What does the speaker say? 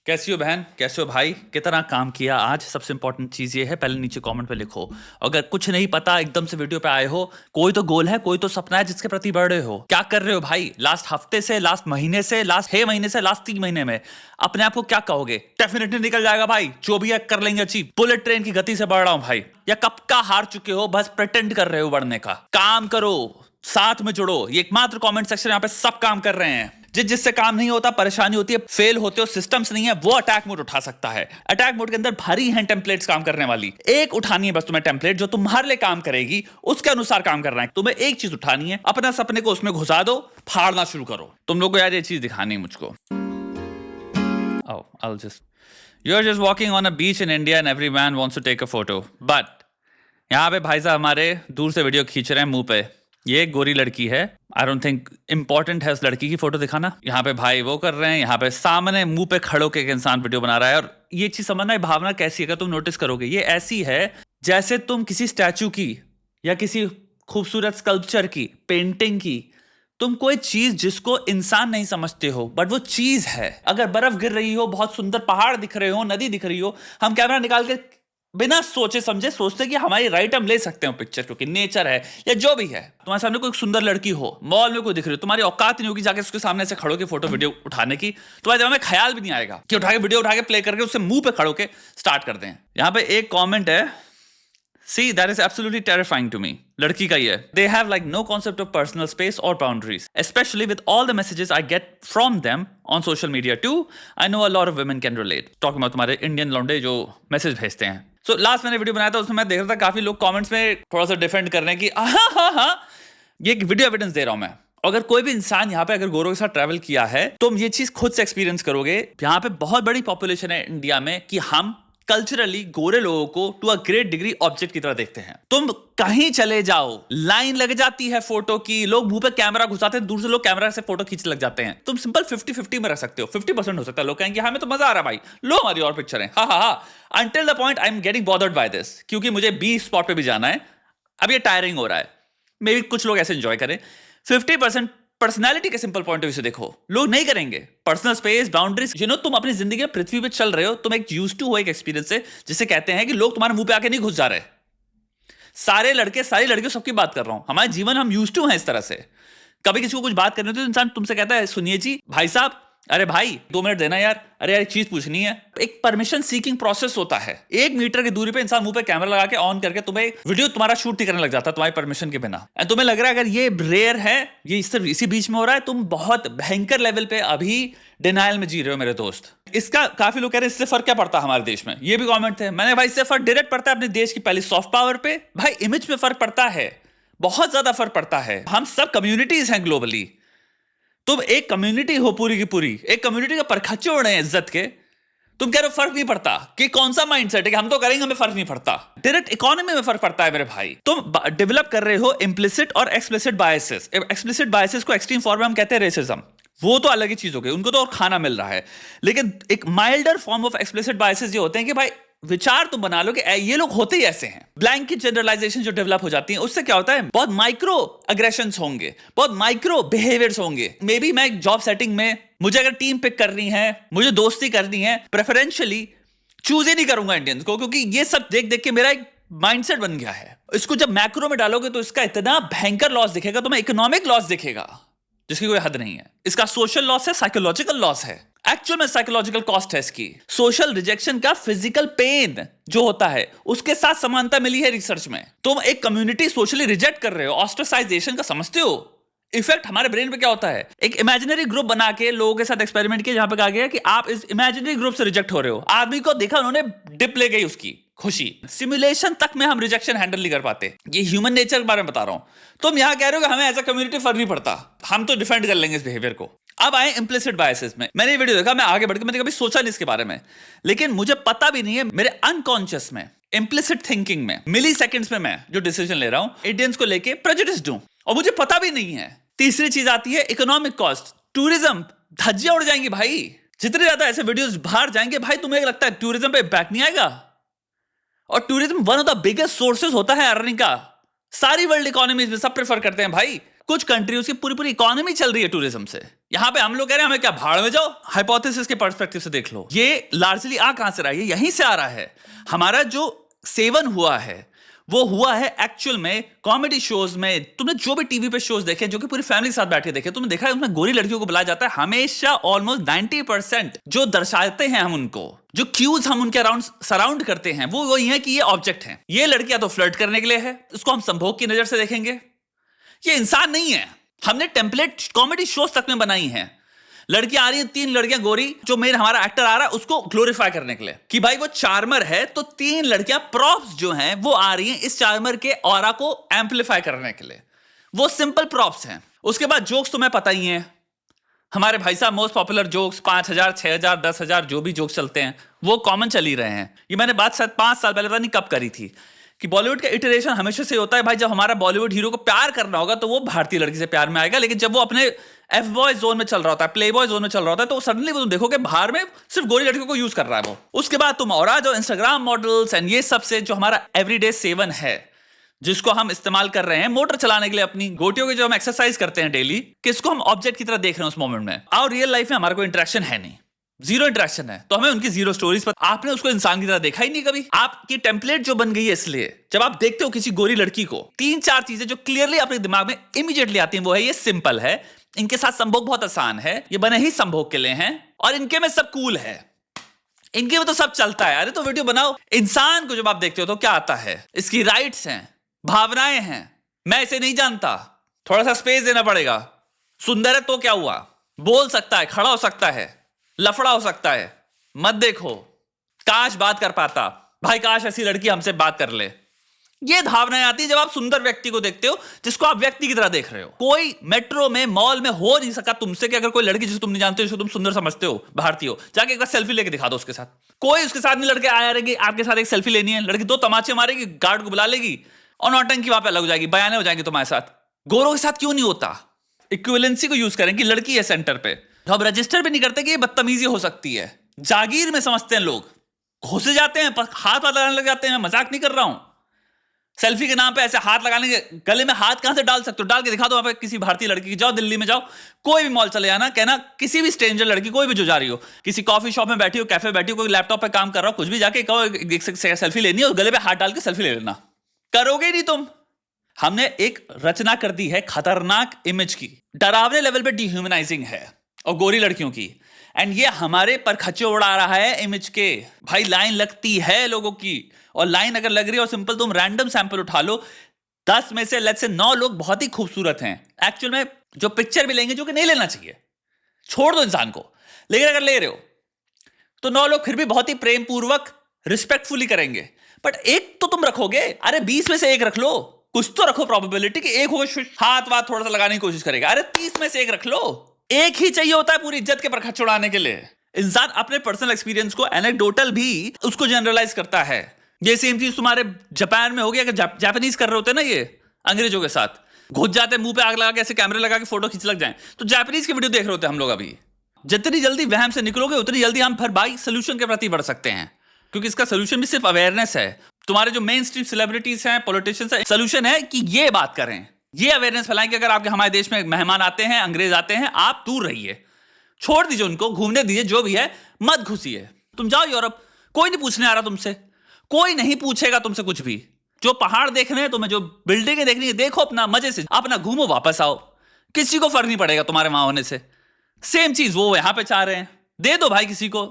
कैसी हो बहन, कैसे हो भाई, कितना काम किया आज। सबसे इंपॉर्टेंट चीज ये है, पहले नीचे कमेंट पे लिखो। अगर कुछ नहीं पता, एकदम से वीडियो पे आए हो, कोई तो गोल है, कोई तो सपना है जिसके प्रति बढ़ रहे हो। क्या कर रहे हो भाई? लास्ट हफ्ते से, लास्ट महीने से, लास्ट 6 महीने से, लास्ट 3 महीने में अपने आप को क्या कहोगे? डेफिनेटली निकल जाएगा भाई, जो भी है कर लेंगे अचीव। बुलेट ट्रेन की गति से बढ़ रहा हूं भाई। या कब का हार चुके हो, बस प्रिटेंड कर रहे हो बढ़ने का। काम करो, साथ में जुड़ो। ये एकमात्र कमेंट सेक्शन यहाँ पे सब काम कर रहे हैं। जिससे काम नहीं होता, परेशानी होती है, फेल होते हो, सिस्टम्स नहीं है, वो अटैक मोड उठा सकता है। अटैक मोड के अंदर भारी हैं टेम्पलेट्स काम करने वाली। एक उठानी है बस तुम्हें टेम्पलेट, जो तुम्हारे लिए काम करेगी, उसके अनुसार काम करना है। तुम्हें एक चीज उठानी है, अपना सपने को उसमें घुसा दो, फाड़ना शुरू करो। तुम लोग को यार ये चीज दिखानी है मुझको। Oh, you're just walking on a beach in India and every man wants to take a photo. But यहाँ पे भाई साहब हमारे दूर से वीडियो खींच रहे हैं मुंह पे। ये एक गोरी लड़की है। आई डोंट थिंक इंपॉर्टेंट है उस लड़की की फोटो दिखाना। यहाँ पे भाई वो कर रहे हैं, यहाँ पे सामने मुंह पे खड़ो के एक इंसान वीडियो बना रहा है। और ये चीज समझना है, भावना कैसी है, तुम नोटिस करोगे। ये ऐसी है जैसे तुम किसी स्टैचू की या किसी खूबसूरत स्कल्पचर की, पेंटिंग की, तुम कोई चीज जिसको इंसान नहीं समझते हो, बट वो चीज है। अगर बर्फ गिर रही हो, बहुत सुंदर पहाड़ दिख रहे हो, नदी दिख रही हो, हम कैमरा निकाल के बिना सोचे समझे सोचते कि हमारी राइट हम ले सकते हो पिक्चर, क्योंकि नेचर है या जो भी है। तुम्हारे सामने कोई सुंदर लड़की हो, मॉल में कोई दिख रही हो, तुम्हारी औकात नहीं होगी जाके उसके सामने से खड़ो के फोटो वीडियो उठाने की। तुम्हारे दिमाग में ख्याल भी नहीं आएगा कि उठा के वीडियो उठा के प्ले करके उससे मुंह पे खड़ो के स्टार्ट कर दें। यहाँ पे एक कॉमेंट है, See, that is absolutely terrifying to me. लड़की का ये, they have like no concept of personal space or boundaries, especially with all the messages I get from them on social media too. I know a lot of women can relate. Talking about तुम्हारे Indian लौंडे जो message भेजते हैं। So last मैंने video बनाया था, उसमें मैं देख रहा था काफी लोग कमेंट्स में थोड़ा सा डिफेंड करने की, हाँ ये एक वीडियो एविडेंस दे रहा हूं मैं। अगर कोई भी इंसान यहाँ पे अगर गोरों के साथ ट्रैवल किया है, तुम ये चीज खुद से एक्सपीरियंस करोगे। यहाँ पे बहुत बड़ी पॉपुलेशन है इंडिया में कि हम कल्चरली गोरे लोगों को to a great degree object की तरह देखते हैं। तुम कहीं चले जाओ, लाइन लग जाती है फोटो की, लोग मुंह पे कैमरा घुसाते हैं, दूर से लोग कैमरा से फोटो खींचने लग जाते हैं। तुम सिंपल 50-50 में रख सकते हो। 50% हो सकता है लोग कहेंगे हमें तो मजा आ रहा है भाई, लो हमारी और पिक्चर है, हाँ until the point I am getting bothered by this, क्योंकि मुझे 20 स्पॉट पे भी जाना है। अब ये टायरिंग हो रहा है। मे बी कुछ लोग ऐसे एंजॉय करें। 50% पर्सनैलिटी के सिंपल पॉइंट ऑफ व्यू से देखो, लोग नहीं करेंगे। पर्सनल स्पेस, बाउंड्रीज, तुम अपनी जिंदगी में पृथ्वी पे चल रहे हो, तुम एक यूज्ड टू हो एक एक्सपीरियंस से, जिसे कहते हैं कि लोग तुम्हारे मुंह पे आके नहीं घुस जा रहे। सारे लड़के, सारी लड़कियों, सबकी बात कर रहा हूं। हमारे जीवन हम यूज्ड टू हैं इस तरह से। कभी किसी को कुछ बात करनी होती है तो इंसान तुमसे कहता है, सुनिए जी भाई साहब, अरे भाई 2 मिनट देना यार, अरे यार एक चीज पूछनी है। एक परमिशन सीकिंग प्रोसेस होता है। 1 मीटर की दूरी पे इंसान मुंह पे कैमरा लगा के ऑन करके तुम्हें वीडियो तुम्हारा शूट नहीं करने लग जाता तुम्हारी परमिशन के बिना। तुम्हें लग रहा है अगर ये रेयर है, ये सिर्फ इसी बीच में हो रहा है, तुम बहुत भयंकर लेवल पे अभी डिनाइल में जी रहे हो मेरे दोस्त। इसका काफी लोग कह रहे हैं इससे फर्क क्या पड़ता है हमारे देश में। ये भी कॉमेंट थे। मैंने भाई इससे फर्क डायरेक्ट पड़ता है अपने देश की पहली सॉफ्ट पावर पे, भाई इमेज पे फर्क पड़ता है, बहुत ज्यादा फर्क पड़ता है। हम सब कम्युनिटीज हैं ग्लोबली। तुम एक कम्युनिटी हो पूरी की पूरी, एक कम्युनिटी का परखच्चे उड़े हैं इज्जत के। तुम कह रहे हो फर्क नहीं पड़ता, कि कौन सा माइंडसेट है कि हम तो करेंगे हमें फर्क नहीं पड़ता। डायरेक्ट इकोनॉमी में फर्क पड़ता है मेरे भाई। तुम डेवलप कर रहे हो इम्प्लिसिट और एक्सप्लिसिट बायसेस। एक्सप्लिसिट बायसेस को एक्सट्रीम फॉर्म में हम कहते हैं रेसिज्म, वो तो अलग ही चीज हो गई, उनको तो और खाना मिल रहा है। लेकिन एक milder form of explicit biases ये होते हैं कि भाई विचार तुम बना लो कि ये लोग होते ही ऐसे हैं। ब्लैंकेट जनरलाइजेशन जो डेवलप हो जाती है, उससे क्या होता है, बहुत माइक्रो अग्रेशंस होंगे, बहुत माइक्रो बिहेवियर्स होंगे। मे बी मैं एक जॉब सेटिंग में, मुझे अगर टीम पिक करनी है, मुझे दोस्ती करनी है, प्रेफरेंशियली चूज ही नहीं करूंगा इंडियंस को, क्योंकि ये सब देख देख के मेरा एक माइंडसेट बन गया है। इसको जब मैक्रो में डालोगे तो इसका इतना भयंकर लॉस दिखेगा, तुम्हें इकोनॉमिक लॉस दिखेगा जिसकी कोई हद नहीं है। इसका सोशल लॉस है, साइकोलॉजिकल लॉस है। एक्चुअल में साइकोलॉजिकल कॉस्ट है इसकी। सोशल रिजेक्शन का फिजिकल पेन जो होता है, उसके साथ समानता मिली है रिसर्च में। तुम एक कम्युनिटी सोशली रिजेक्ट कर रहे हो, ऑस्ट्रेसाइजेशन का समझते हो इफेक्ट हमारे ब्रेन पे क्या होता है। एक इमेजिनरी ग्रुप बना के लोगों के साथ एक्सपेरिमेंट किया, जहां पे कहा गया कि आप इस इमेजिनरी ग्रुप से रिजेक्ट हो रहे हो। आदमी को देखा, उन्होंने डिप ले गई उसकी खुशी। सिमुलेशन तक में हम रिजेक्शन हैंडल नहीं कर पाते। ये ह्यूमन नेचर के बारे में बता रहा हूं। तुम यहां कह रहे हो कि हमें एज अ कम्युनिटी फर्क नहीं पड़ता, हम तो डिफेंड कर लेंगे इस बिहेवियर को। अब आए इम्प्लिसिट बायसेस में। मैंने ये वीडियो देखा, मैं आगे बढ़ के, मैंने कभी सोचा नहीं इसके बारे में, लेकिन मुझे पता भी नहीं है मेरे अनकॉन्शियस में, इम्प्लिसिट थिंकिंग में, मिली सेकेंड्स में मैं जो डिसीजन ले रहा हूं इंडियंस को लेके प्रेजुडिस्ड हूं, और मुझे पता भी नहीं है। तीसरी चीज आती है इकोनॉमिक कॉस्ट, टूरिज्म। धज्जियां उड़ जाएंगी भाई, जितने ज्यादा ऐसे वीडियोस बाहर जाएंगे भाई, तुम्हें लगता है टूरिज्म पे इंपैक्ट नहीं आएगा। और tourism one of the biggest sources होता है अर्निंग का। सारी वर्ल्ड इकोनॉमीज में सब प्रेफर करते हैं भाई। कुछ कंट्रीज की पूरी पूरी इकोनॉमी चल रही है टूरिज्म से। यहां पे हम लोग कह रहे हैं हमें क्या भाड़ में जाओ। हाइपोथेसिस के पर्सपेक्टिव से देख लो, ये लार्जली आ कहां से रहा है? यहीं से आ रहा है। हमारा जो सेवन हुआ है वो हुआ है एक्चुअल में कॉमेडी शोज में। तुमने जो भी टीवी पे शोज देखे जो कि पूरी फैमिली के साथ बैठ के देखे, तुमने देखा है उसमें गोरी लड़कियों को बुलाया जाता है हमेशा। ऑलमोस्ट 90% जो दर्शाते हैं हम उनको, जो क्यूज हम उनके अराउंड सराउंड करते हैं, वो वही है कि ये ऑब्जेक्ट है। ये लड़कियां तो फ्लर्ट करने के लिए है, उसको हम संभोग की नजर से देखेंगे। ये इंसान नहीं है। हमने टेम्पलेट कॉमेडी शोज तक में बनाई हैं। लड़कियां आ रही हैं, 3 लड़कियां गोरी, जो मेन हमारा एक्टर आ रहा है उसको ग्लोरीफाई करने के लिए कि भाई वो चार्मर है, तो 3 लड़कियां प्रॉप्स जो हैं वो आ रही हैं इस चार्मर के ऑरा को एम्पलीफाई करने के लिए। वो सिंपल प्रॉप्स हैं। उसके बाद जोक्स तुम्हें पता ही है, हमारे भाई साहब मोस्ट पॉपुलर जोक्स 5000, 6000, 10,000 जो भी जोक्स चलते हैं वो कॉमन चल ही रहे हैं। ये मैंने बात शायद 5 साल पहले पता नहीं कब करी थी कि बॉलीवुड का इटरेशन हमेशा से होता है भाई, जब हमारा बॉलीवुड हीरो को प्यार करना होगा तो वो भारतीय लड़की से प्यार में आएगा, लेकिन जब वो अपने एफ बॉय जोन में चल रहा होता है, प्ले बॉय जोन में चल रहा होता है, तो सडनली वो तुम देखोगे बाहर में सिर्फ गोरी लड़कियों को यूज कर रहा है वो। उसके बाद तुम और आ जाओ इंस्टाग्राम मॉडल्स एंड ये सब से, जो हमारा एवरीडे सेवन है जिसको हम इस्तेमाल कर रहे हैं मोटर चलाने के लिए, अपनी गोटियों की जो हम एक्सरसाइज करते हैं डेली, किसको हम ऑब्जेक्ट की तरह देख रहे हैं उस मोमेंट में। और रियल लाइफ में हमारा कोई इंटरेक्शन है नहीं, जीरो इंटरेक्शन है, तो हमें उनकी जीरो स्टोरीज पर आपने उसको इंसान की तरह देखा ही नहीं कभी। आपकी टेम्पलेट जो बन गई है, इसलिए जब आप देखते हो किसी गोरी लड़की को, 3-4 चीजें जो क्लियरली अपने दिमाग में इमीडिएटली आती हैं वो है ये सिंपल है, इनके साथ संभोग बहुत आसान है, ये बने ही संभोग के लिए हैं, और इनके में सब कूल है, इनके में तो सब चलता है। अरे तो वीडियो बनाओ। इंसान को जब आप देखते हो तो क्या आता है? इसकी राइट्स हैं, भावनाएं हैं। मैं इसे नहीं जानता, थोड़ा सा स्पेस देना पड़ेगा। सुंदर है तो क्या हुआ? बोल सकता है, खड़ा हो सकता है, लफड़ा हो सकता है। मत देखो, काश बात कर पाता भाई, काश ऐसी लड़की हमसे बात कर ले। ये भावनाएं आती है जब आप सुंदर व्यक्ति को देखते हो जिसको आप व्यक्ति की तरह देख रहे हो। कोई मेट्रो में, मॉल में हो नहीं सका तुमसे कि अगर कोई लड़की जिसको तुम नहीं जानते हो, जिसको तुम सुंदर समझते हो, भारतीय हो, जाके एक बार सेल्फी लेके दिखा दो उसके साथ। कोई उसके साथ नहीं, लड़के आया रहेंगे आपके साथ एक सेल्फी लेनी है, लड़की 2 तमाचे मारेगी, गार्ड को बुला लेगी और नौटंकी वहां पे अलग हो जाएगी, बयाने हो जाएंगे तुम्हारे साथ। गोरों के साथ क्यों नहीं होता? इक्विवेलेंसी को यूज करें कि लड़की है सेंटर पे, तो अब रजिस्टर भी नहीं करते कि ये बदतमीजी हो सकती है। जागीर में समझते हैं लोग, घुस जाते हैं, हाथ लगाने लग जाते हैं। मैं मजाक नहीं कर रहा हूं। सेल्फी के नाम पे ऐसे हाथ लगाने के, गले में हाथ कहां से डाल सकते हो? डाल के दिखा दो वहां पे किसी भारतीय लड़की की। जाओ दिल्ली में जाओ, कोई भी मॉल चले जाना, कहना किसी भी स्ट्रेंजर लड़की, कोई भी जो जा रही हो, किसी कॉफी शॉप में बैठी हो, कैफे बैठी हो, कोई लैपटॉप पे काम कर रहा हो, कुछ भी, जाके कहो सेल्फी लेनी है और गले पे हाथ डाल के सेल्फी ले लेना। करोगे नहीं तुम। हमने एक रचना कर दी है खतरनाक इमेज की, डरावने लेवल पे डिह्यूमनाइजिंग है और गोरी लड़कियों की, एंड ये हमारे पर खच्चे उड़ा रहा है इमेज के। भाई लाइन लगती है लोगों की, और लाइन अगर लग रही है और सिंपल तुम रैंडम सैंपल उठा लो, 10 में से लेट्स से 9 लोग बहुत ही खूबसूरत हैं एक्चुअल में, जो पिक्चर भी लेंगे, जो कि नहीं लेना चाहिए, छोड़ दो इंसान को, लेकिन अगर ले रहे हो तो 9 लोग फिर भी बहुत ही प्रेम पूर्वक रिस्पेक्टफुली करेंगे। बट एक तो तुम रखोगे, अरे 20 में से 1 रख लो, कुछ तो रखो प्रोबेबिलिटी कि एक होगा हाथ वाथ थोड़ा सा लगाने की कोशिश करेगा। अरे 30 में से 1 रख लो। एक ही चाहिए होता है पूरी इज्जत के परखच उड़ाने के लिए। इंसान अपने पर्सनल एक्सपीरियंस को, एनेक्डोटल भी उसको जनरलाइज करता है। ये सेम चीज तुम्हारे जापान में हो गया, अगर जापानीज कर रहे होते ना ये अंग्रेजों के साथ, घुस जाते मुंह पे आग लगा के ऐसे कैमरे लगा के फोटो खींच लग जाए, तो जापानीज की वीडियो देख रहे होते हम लोग। अभी जितनी जल्दी वहम से निकलोगे उतनी जल्दी हम फिर बाई सोल्यूशन के प्रति बढ़ सकते हैं, क्योंकि इसका सोल्यूशन भी सिर्फ अवेयरनेस है। तुम्हारे जो मेन स्ट्रीम सेलिब्रिटीज हैं, पॉलिटिशियंस हैं, सोल्यूशन है कि ये बात करें, ये अवेयरनेस फैलाएं कि अगर आपके हमारे देश में मेहमान आते हैं, अंग्रेज आते हैं, आप दूर रहिए, छोड़ दीजिए उनको, घूमने दीजिए, जो भी है, मत घुसिए। तुम जाओ यूरोप, कोई नहीं पूछने आ रहा तुमसे, कोई नहीं पूछेगा तुमसे कुछ भी। जो पहाड़ देखने हैं तुम्हें, जो बिल्डिंगें देखनी है, देखो अपना मजे से, अपना घूमो, वापस आओ, किसी को फर्क नहीं पड़ेगा तुम्हारे वहां होने से। सेम चीज वो यहां पे चाह रहे हैं, दे दो भाई किसी को।